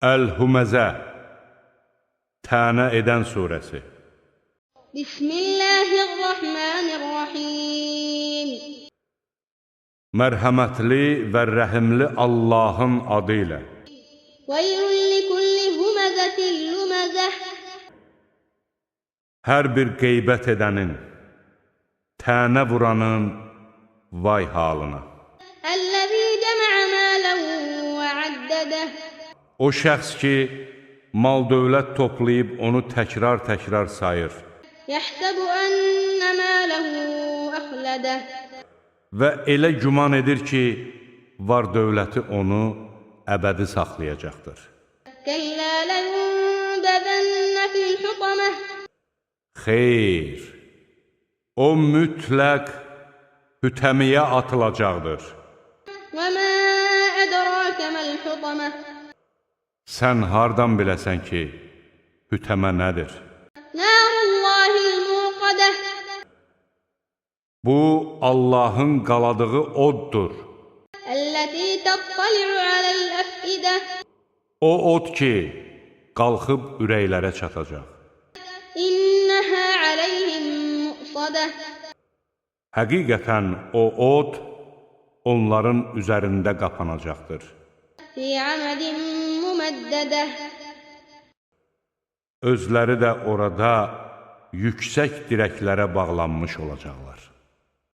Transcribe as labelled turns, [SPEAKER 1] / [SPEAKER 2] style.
[SPEAKER 1] Əl-Huməzə Tənə edən surəsi.
[SPEAKER 2] Bismillahirrahmanirrahim.
[SPEAKER 1] Mərhəmətli və rəhimli Allahın adı ilə.
[SPEAKER 2] Veylun likulli huməzətin luməzəh.
[SPEAKER 1] Hər bir qeybət edənin, tənə vuranın vay halına.
[SPEAKER 2] Əlləzî cəmə'ə məlen və əddədəh.
[SPEAKER 1] O şəxs ki, mal-dövlət toplayıb onu təkrar-təkrar sayır
[SPEAKER 2] Yəhsəbu ənnə mələhu əxlədə.
[SPEAKER 1] və elə güman edir ki, var-dövləti onu əbədi saxlayacaqdır.
[SPEAKER 2] Kəllə ləyunbəzənnə fil hutaməh.
[SPEAKER 1] Xeyr, o mütləq hütəmiyə atılacaqdır.
[SPEAKER 2] Və mə ədrəkə məl hutaməh.
[SPEAKER 1] Sən hardan biləsən ki, hütəmə nədir?
[SPEAKER 2] Nərullahil muqadah.
[SPEAKER 1] Bu, Allahın qaladığı oddur.
[SPEAKER 2] Əlləti təttali'u aləl əf'idə.
[SPEAKER 1] O od ki, qalxıb ürəklərə çatacaq.
[SPEAKER 2] İnnəhə aləyhim muqsadah.
[SPEAKER 1] Həqiqətən o od onların üzərində qapanacaqdır.
[SPEAKER 2] Fi amədin müməddedə.
[SPEAKER 1] Özləri də orada yüksək dirəklərə bağlanmış olacaqlar.